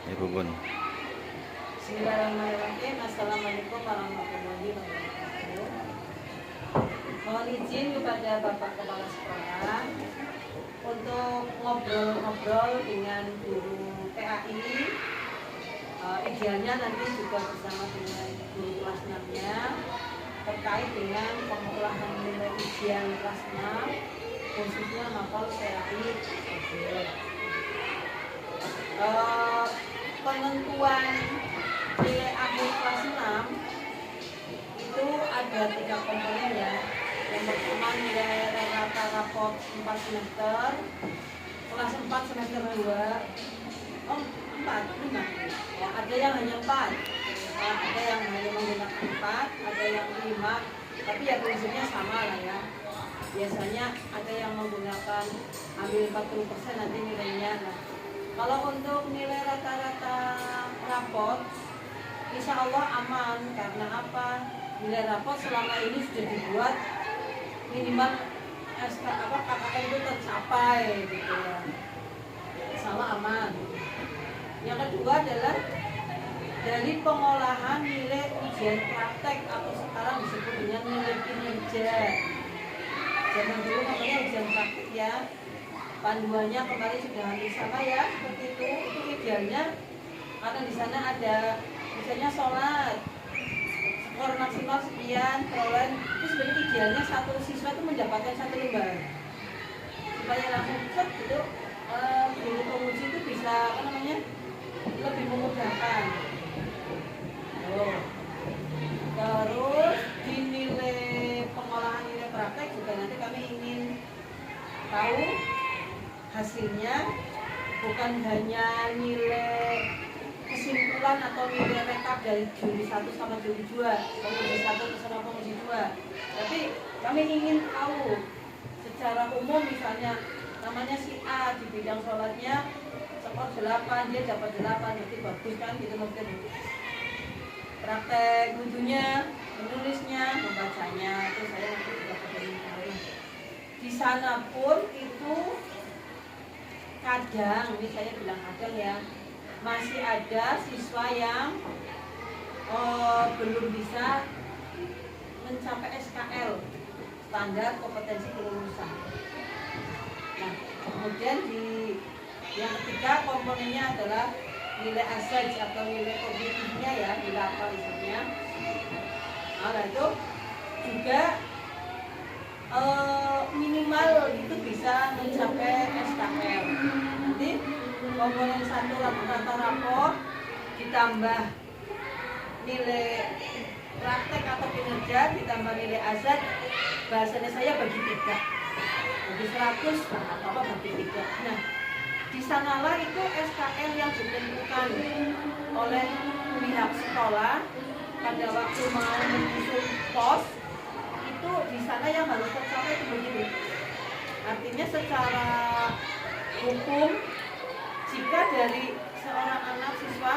Ibu Bun. Bismillahirrahmanirrahim. Assalamualaikum warahmatullahi wabarakatuh. Mohon izin kepada Bapak Kepala Sekolah untuk ngobrol-ngobrol dengan guru PAI. Idealnya nanti juga bersama dengan guru kelas 6-nya terkait dengan pengolahan nilai ujian kelas 6 khususnya mapel PAI. Penentuan nilai akhir kelas 6 itu ada 3 komponen ya. Yang pertama nilai rata rapot 4 semester, kelas 4 semester 2, 5 ya, ada yang hanya 4, ada yang hanya menggunakan 4, ada yang 5, tapi ya prinsipnya sama lah ya. Biasanya ada yang menggunakan ambil 40% nanti nilainya. Nah, kalau untuk nilai rata-rata rapot, insya Allah aman. Karena apa? Nilai rapot selama ini sudah dibuat minimal KKN itu tercapai gitu ya. Insya Allah aman. Yang kedua adalah dari pengolahan nilai ujian praktek atau sekarang disebut dengan nilai kinerja. Zaman dulu namanya ujian praktek ya. Panduannya kemarin sudah hampir sama ya, seperti itu idealnya karena di sana ada misalnya sholat skor maksimal sekian, perolehan itu sebenarnya idealnya satu siswa itu mendapatkan 1 lembar supaya langsung cepet gitu. Guru penguji itu bisa lebih memudahkan. Terus di nilai pengolahan nilai praktek juga nanti kami ingin tahu hasilnya, bukan hanya nilai kesimpulan atau nilai rekap dari juri 1 sama juri 2, penguji 1 sama penguji 2, tapi kami ingin tahu secara umum. Misalnya namanya si A di bidang sholatnya skor 8, dia dapat 8, berarti bagus kan gitu. Mungkin praktek wudhunya, menulisnya, membacanya itu saya nanti juga pelajari. Di sana pun itu kadang, ini saya bilang kadang ya, masih ada siswa yang belum bisa mencapai SKL, standar kompetensi kelulusan. Nah, kemudian yang ketiga komponennya adalah nilai asaj atau nilai objektifnya ya, nilai apa misalnya. Nah, itu juga minimal itu bisa mencapai SKL. Nanti komponen 1 rata rapor ditambah nilai praktek atau kinerja ditambah nilai azad, bahasanya saya bagi 3, bagi 100 atau bagi 3. Nah, di sanalah itu SKL yang ditentukan oleh pihak sekolah pada waktu mau menyusun pos. Itu di sana yang harus tercapai itu begitu. Artinya secara hukum, jika dari seorang anak siswa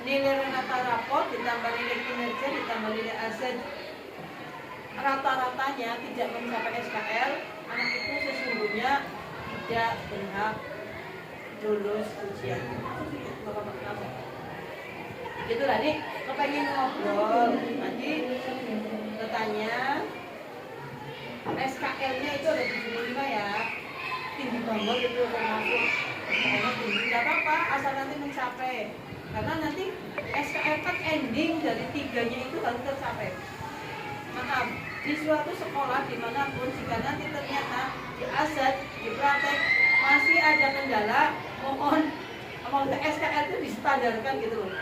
nilai rata rapot ditambah nilai kinerja ditambah nilai asad rata-ratanya tidak mencapai SKL, anak itu sesungguhnya tidak berhak lulus ujian. Gitu lah nih, kepengen ngobrol nanti bertanya. SKL-nya itu ada 75 ya, tinggi banget itu termasuk tinggi, nggak apa-apa asal nanti mencapai, karena nanti SKL kan ending dari 3-nya itu harus tercapai. Maaf, di suatu sekolah dimanapun jika nanti ternyata di asad, di praktek masih ada kendala, mohon SKL itu distandarkan gitu loh.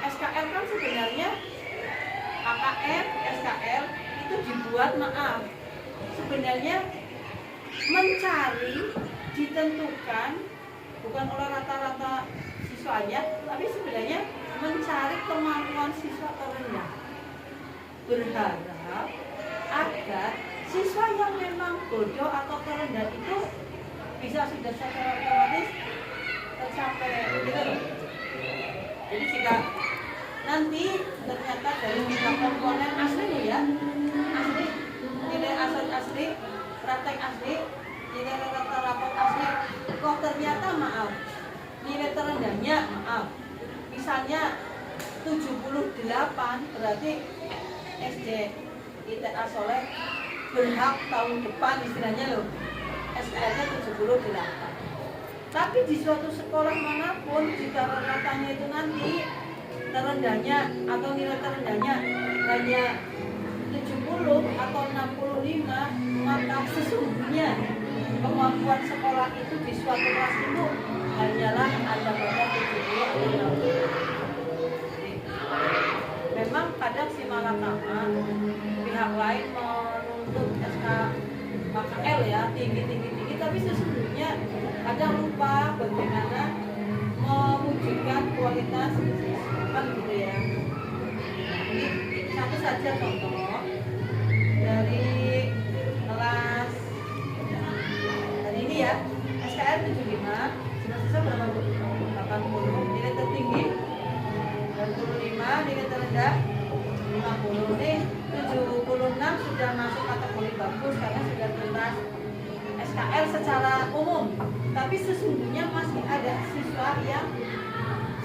SKL kan sebenarnya KKN, SKL itu dibuat, maaf, sebenarnya mencari, ditentukan bukan oleh rata-rata siswanya, tapi sebenarnya mencari kemampuan siswa terendah. Berharap agar siswa yang memang bodoh atau terendah itu bisa sudah secara otomatis tercapai gitu loh. Jadi jika nanti ternyata dari 3 komponen asli ya, asli, nilai asal asli, praktek asli, nilai rata rapot asli, kok ternyata maaf nilai terendah terendahnya, maaf, misalnya 78, berarti SD ITA Soleh berhak tahun depan istilahnya loh SKS-nya 78. Tapi di suatu sekolah manapun jika rata-ratanya itu nanti terendahnya atau nilai terendahnya hanya 70 atau 65, maka sesungguhnya kemampuan sekolah itu di suatu kelas itu hanyalah ada pada 70 atau 60. Memang kadang si malakama pihak lain menuntut SKKL ya tinggi, tapi sesungguhnya kadang lupa bagaimana mewujudkan kualitas kan gitu ya. Ini satu saja contoh dari kelas dari ini ya, SKR 75 semester berapa Bu? 80 nilai tertinggi 25, nilai terendah 50. Nih 76 sudah masuk kategori bagus karena sudah tuntas SKR secara umum. Tapi sesungguhnya masih ada siswa yang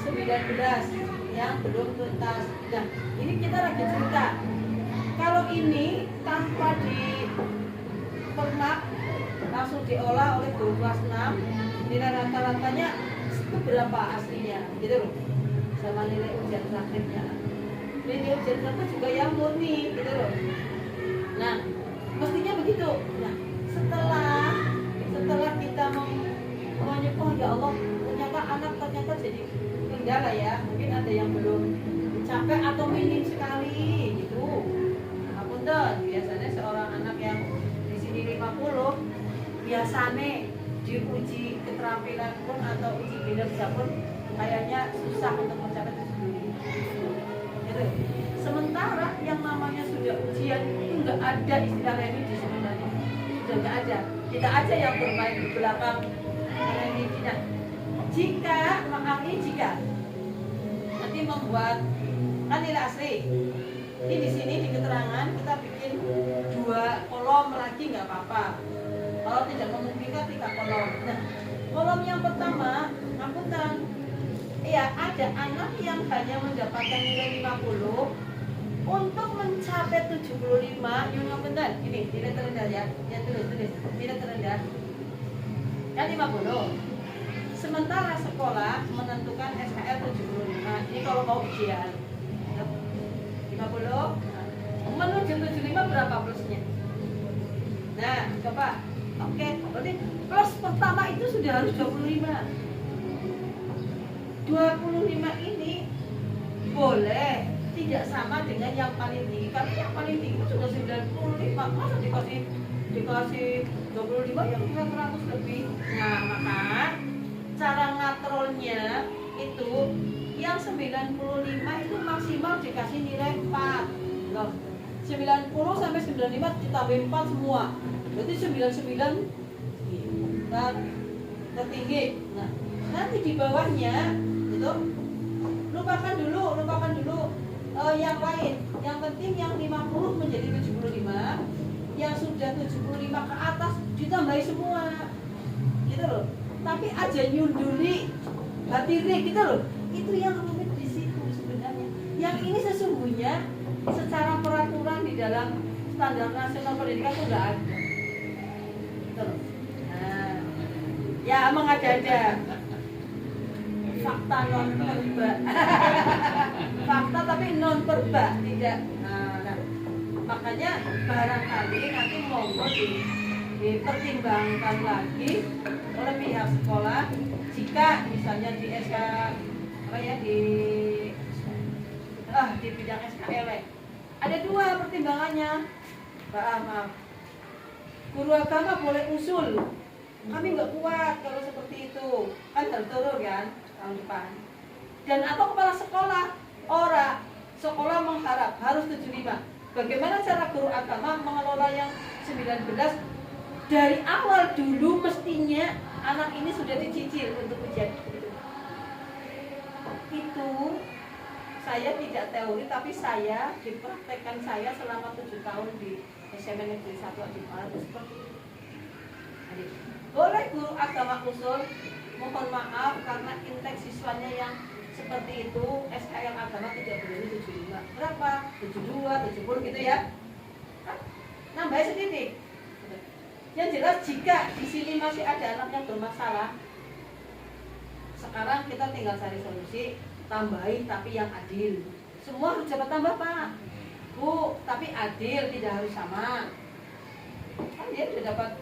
19 yang belum tuntas. Nah, ini kita lagi cerita. Kalau ini tanpa dipermak langsung diolah oleh guru kelas 6, nilai rata-ratanya itu berapa aslinya, gitu loh. Sama nilai ujian prakteknya. Nilai ujian praktek juga yang murni, gitu loh. Nah, mestinya begitu. Nah, setelah kita menyebut, oh ya Allah, ternyata anak ternyata jadi kendala ya. Mungkin ada yang belum capek atau minim sekali, gitu. Apunten, biasanya seorang anak yang di sini 50, biasanya diuji keterampilan pun atau uji kinerja pun kayaknya susah untuk mencapai tersebut. Gitu. Sementara yang namanya sudah ujian itu nggak ada istilah remedi sebenarnya, sudah nggak ada. Kita aja yang bermain di belakang remedinya. Jika nanti membuat kan nilai asli, ini di sini di keterangan kita bikin 2 kolom lagi nggak apa-apa. Kalau tidak memungkinkan 3 kolom. Nah, kolom yang pertama, ngapunten. Ya, ada anak yang hanya mendapatkan nilai 50 untuk mencapai 75, yang ngapunten. Ini nilai terendah ya. Ya tulis nilai terendah. Kan 50. Sementara sekolah menentukan SKR 75. Ini kalau mau ujian. 50. Menuju 75 berapa plusnya? Nah, coba. Oke, berarti plus pertama itu sudah harus 25. 25 ini boleh tidak sama dengan yang paling tinggi. Karena yang paling tinggi itu sudah 95. Masa dikasih 25 yang 100 lebih. Nah, maka cara ngatrolnya itu yang 95 itu maksimal dikasih nilai 4. Loh, 90 sampai 95 ditambah 4 semua. Berarti 99 tertinggi. Nah, nanti di bawahnya itu lupakan dulu yang lain. Yang penting yang 50 menjadi 75, yang sudah 75 ke atas ditambahi semua. Gitu loh. Tapi aja nyunduli batire gitu loh. Itu yang rumit di situ sebenarnya. Yang ini sesungguhnya secara peraturan di dalam standar nasional pendidikan itu enggak ada. Nah, ya mengada-ada fakta non perba, fakta tapi non perba tidak. Nah, makanya barangkali nanti monggo dipertimbangkan lagi oleh pihak sekolah jika misalnya di SK apa ya di bidang SKL ada 2 pertimbangannya. Maaf. Guru agama boleh usul, kami nggak kuat kalau seperti itu, kan harus turun kan tahun depan. Dan atau kepala sekolah, sekolah mengharap harus 75. Bagaimana cara guru agama mengelola yang 19? Dari awal dulu mestinya anak ini sudah dicicil untuk ujian. Itu saya tidak teori, tapi saya dipraktekkan saya selama 7 tahun di SMA Negeri 1 di Malang seperti itu. Boleh guru agama usul, mohon maaf karena intake siswanya yang seperti itu, SKM agama tidak boleh 75. Berapa? 72, 70 gitu ya. Nambah sedikit. Yang jelas jika di sini masih ada anak yang bermasalah, sekarang kita tinggal cari solusi, tambahin tapi yang adil. Semua harus dapat tambah Pak, Bu, tapi adil, tidak harus sama. Kan dia sudah dapat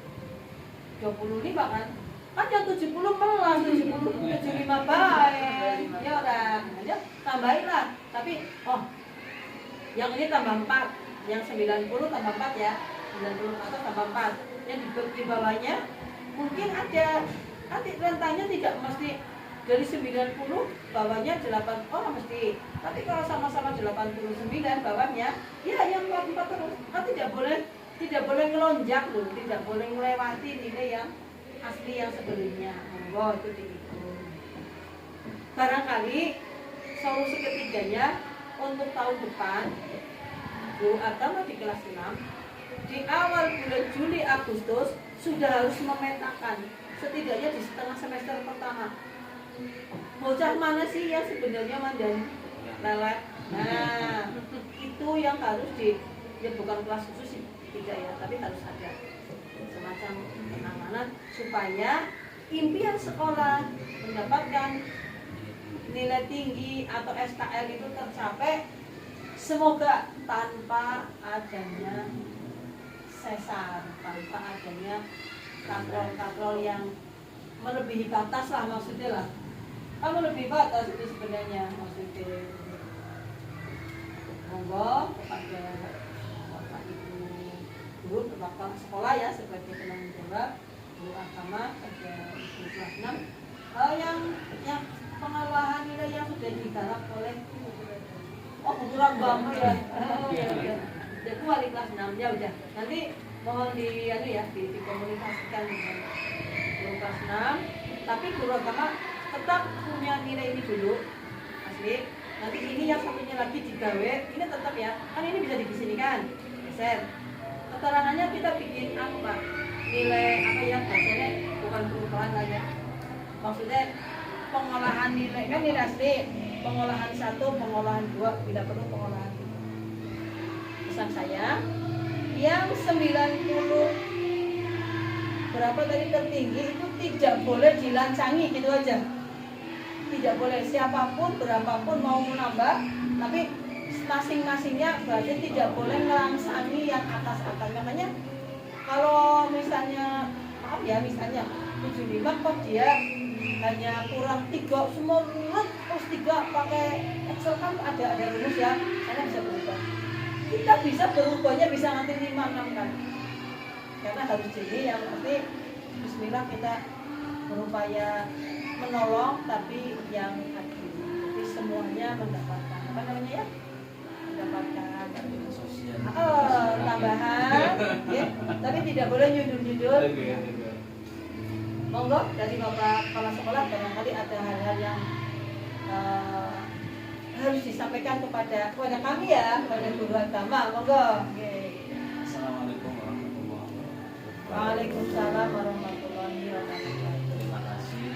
25 kan? Kan yang 70 pelan, 75 baik. Ya udah, aja tambahin lah. Tapi yang ini tambah 4, yang 90 tambah 4 ya. 90 atau tambah 4. Yang di bawahnya mungkin ada, nanti rentangnya tidak mesti dari 90 bawahnya 8 orang mesti. Tapi kalau sama-sama 89 bawahnya, ya yang 4 terus. Kan tidak boleh ngelonjak loh, tidak boleh melewati nilai yang asli yang sebelumnya. Monggo itu dihitung. Barangkali solusi ketiganya untuk tahun depan, Bu Agama di kelas 6, di awal bulan Juli Agustus sudah harus memetakan setidaknya di setengah semester pertama. Bocah mana sih yang sebenarnya mandiri lelet? Nah, itu yang harus ya bukan kelas khusus tidak ya, tapi harus ada semacam penanganan supaya impian sekolah mendapatkan nilai tinggi atau SKL itu tercapai, semoga tanpa adanya sesar, tanpa adanya katrol yang melebihi batas lah maksudnya lah. Kalau lebih batas itu sebenarnya maksudnya. Monggo kepada Bapak Ibu guru, Bapak sekolah ya sebagai penanggung jawab guru agama pada kelas 6 yang pengolahan nilai yang sudah digarap oleh guru agama ya. Jadi wali kelas 6 ya udah. Nanti mohon dikomunikasikan dengan guru kelas 6. Tapi guru agama tetap punya nilai ini dulu asli. Nanti ini yang satunya lagi digawe, ini tetap ya. Kan ini bisa disinikan. Geser. Keterangannya kita bikin apa? Nilai apa ya bahasanya bukan perubahan lah ya. Maksudnya pengolahan nilai kan nilai asli, pengolahan 1, pengolahan 2, tidak perlu pengolahan 3. Pesan saya yang 90 berapa tadi tertinggi itu tidak boleh dilancangi gitu aja. Tidak boleh siapapun berapapun mau menambah, tapi masing-masingnya berarti tidak boleh melangsani yang atas-atas. Makanya kalau misalnya misalnya 75 kok dia hanya kurang 3 semua mulut terus 3 pakai Excel kan ada rumus ya, karena bisa berubah. Kita bisa berubahnya bisa nanti 5-6 kali. Karena harus jadi yang penting bismillah kita berupaya menolong tapi yang adil. Jadi semuanya mendapatkan apa namanya ya? Mendapatkan tambahan ya. Tapi tidak boleh nyundul-nyundul. Monggo dari Bapak Kepala Sekolah barangkali ada hal-hal yang harus disampaikan kepada kami ya, kepada guru agama. Monggo. Assalamualaikum warahmatullahi wabarakatuh. Waalaikumsalam warahmatullahi wabarakatuh. Terima kasih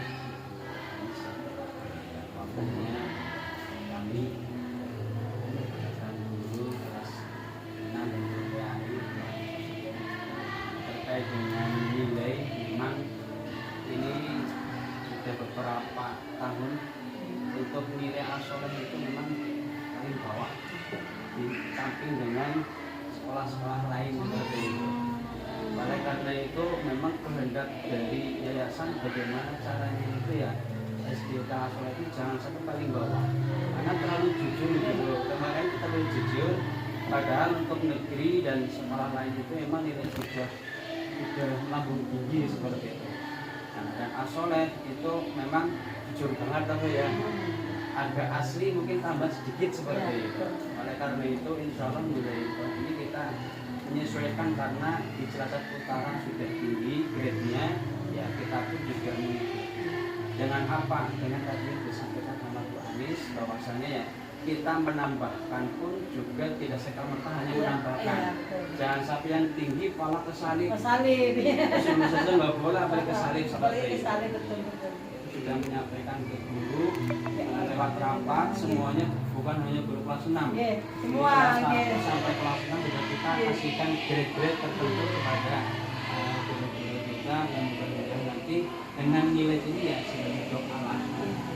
waktunya kami dan guru kelas 6 dan PAI terkait dengan nilai. Memang ini sudah beberapa tahun untuk nilai asoleh itu memang paling bawah di samping dengan sekolah-sekolah lain seperti itu. Oleh karena itu memang kehendak dari yayasan bagaimana caranya itu ya SDK asoleh itu jangan sampai paling bawah karena terlalu jujur gitu. Kemarin kita lebih jujur, padahal untuk negeri dan sekolah lain itu memang nilai sudah lambung tinggi seperti itu. Nah, dan asoleh itu memang jujur banget apa ya, agak asli mungkin tambah sedikit seperti itu. Oleh karena itu insya Allah mulai ini kita menyesuaikan karena di Cilacap Utara sudah tinggi grade-nya, ya kita pun juga mengikuti. Dengan apa? Dengan tadi yang disampaikan sama Bu Anis bahwasanya ya kita menambahkan pun juga tidak serta-merta hanya menambahkan. Jangan sampai yang tinggi malah kesalip. Kesalip. Terus nggak boleh balik kesalip seperti itu. Betul. sudah menyampaikan ke guru lewat rapat semuanya bukan hanya guru kelas 6. Semua kelas 1 sampai kelas 6 sudah kita kasihkan grade-grade tertentu kepada guru-guru kita yang mudah-mudahan nanti dengan nilai ini ya sebagai doa Allah.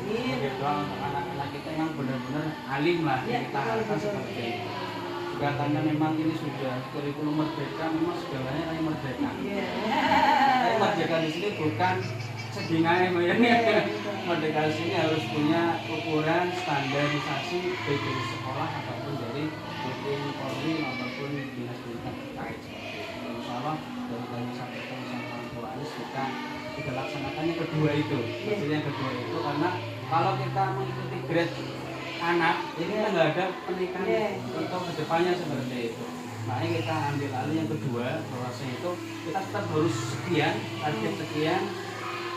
Sebagai doa untuk anak-anak kita yang benar-benar alim lah yang kita harapkan seperti itu. Juga karena memang ini sudah kurikulum merdeka, memang segalanya kayak merdeka. Tapi merdeka di sini bukan sedingai merdeka di sini harus punya ukuran standarisasi baik dari sekolah ataupun dari mungkin Polri ataupun dinas-dinas terkait seperti itu. Insya Allah dari tadi sampai ke orang tua Anies kita laksanakan yang kedua itu. Maksudnya yang kedua itu karena kalau kita mengikuti grade anak ini kita nggak ada pendidikan untuk kedepannya seperti itu. Makanya kita ambil alih yang kedua bahwasanya itu kita tetap harus sekian target sekian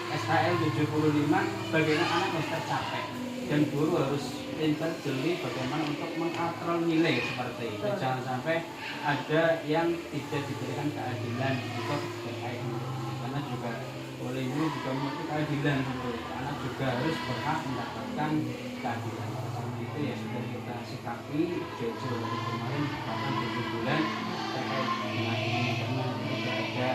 SKL 75 bagaimana anak harus tercapai dan guru harus pintar jeli bagaimana untuk mengatrol nilai seperti itu. Jangan sampai ada yang tidak diberikan keadilan untuk terkait karena juga oleh guru juga memiliki keadilan untuk anak juga harus berhak mendapatkan keadilan. Itu ya sudah kita sikapi jauh-jauh dari kemarin bahkan 7 bulan terkait dengan ini karena tidak ada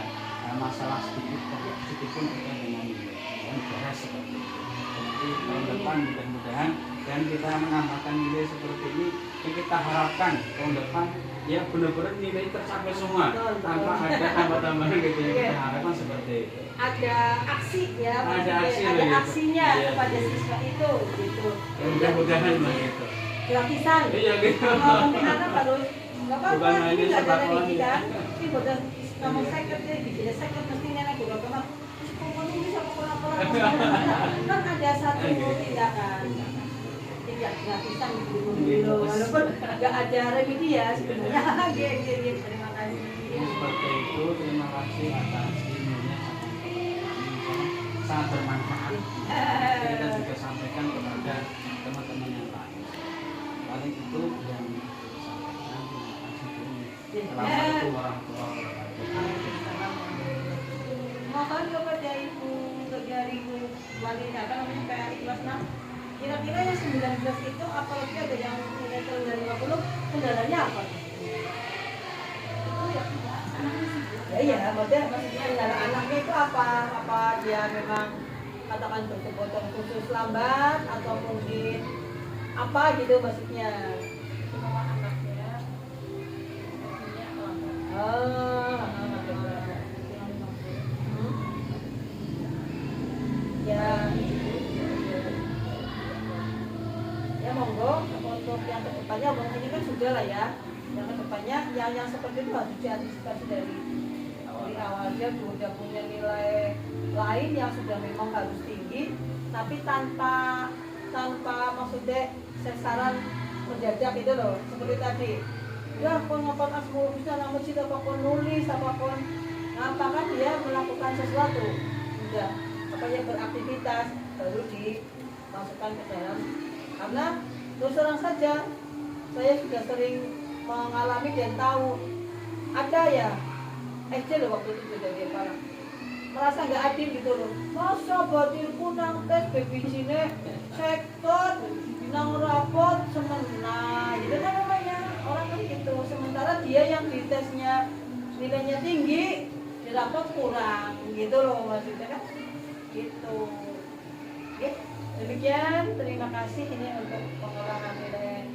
masalah sedikit pun terkait dengan nilai dan beres seperti itu. Jadi tahun depan mudah-mudahan dan kita menambahkan nilai seperti ini yang kita harapkan tahun depan ya benar-benar nilai tercapai semua tanpa ada tambah-tambahan gitu yang kita harapkan seperti itu. Ada aksi ya, ada aksinya kepada siswa itu gitu. Mudah-mudahan begitu. Gratisan. Iya gitu. Mungkin anak harus nggak apa-apa. Ini nggak ada lagi kan. Ini buat ngomong seket deh, bikin seket mesti nenek gue bilang, pokoknya bisa kan ada satu tindakan. Tidak gratisan gitu. Walaupun nggak ada remedi ya sebenarnya. Terima kasih. Seperti itu, terima kasih atas ilmunya sangat bermanfaat. Kita juga sampaikan kepada teman-teman yang lain. Paling itu yang disampaikan. Terima kasih. Assalamualaikum warahmatullahi wabarakatuh. Mohon kepada ibu dari ibu wanita kan namanya PA kelas 6. Kira-kira yang 19 itu apalagi ada yang nilai kurang dari 50 kendalanya apa? Itu ya anaknya sih. Ya iya, maksudnya kendala anaknya itu apa? Apa dia memang katakan berkebutuhan khusus lambat atau mungkin apa gitu maksudnya? Bahwa anaknya ya monggo untuk yang kedepannya mungkin ini kan sudah lah ya yang kedepannya yang seperti itu harus diantisipasi dari awal dia sudah punya nilai lain yang sudah memang harus tinggi tapi tanpa maksudnya sasaran mendadak itu loh seperti tadi ya pun ngapun asmul bisa namun sih apapun nulis apapun apakah dia melakukan sesuatu sudah apanya beraktivitas baru dimasukkan ke dalam karena terus terang saja saya sudah sering mengalami dan tahu ada ya SD loh waktu itu sudah dia parah merasa nggak adil gitu loh masa batilku nang tes BPJS sektor nang rapot semena gitu kan namanya orang kan gitu sementara dia yang di tesnya nilainya tinggi di rapot kurang gitu loh maksudnya kan gitu. Oke, demikian terima kasih ini untuk pengulangan nilai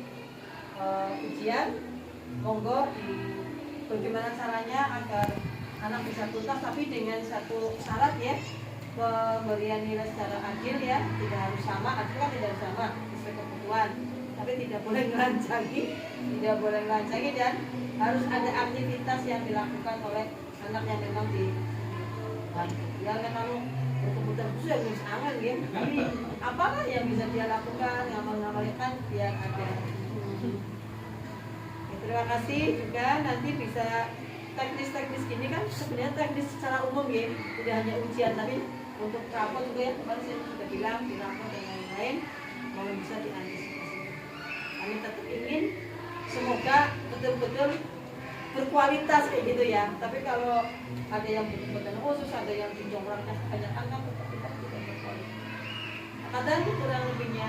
ujian. Monggo bagaimana caranya agar anak bisa tuntas tapi dengan satu syarat ya pemberian nilai secara adil ya tidak harus sama adil kan tidak harus sama sesuai kebutuhan tapi tidak boleh melancangi dan harus ada aktivitas yang dilakukan oleh anak yang memang ya kalau kebutuhan khusus yang harus angan ya tapi apakah yang bisa dia lakukan ngamal-ngamalkan biar ada ya, terima kasih juga nanti bisa teknis-teknis gini kan sebenarnya teknis secara umum ya tidak hanya ujian tapi untuk rapor juga ya kemarin saya sudah bilang di rapor dan lain-lain mau bisa diantisipasi kami tetap ingin semoga betul-betul berkualitas kayak gitu ya tapi kalau ada yang berkebutuhan khusus ada yang dijongraknya banyak anak tetap tidak berkualitas kadang kurang lebihnya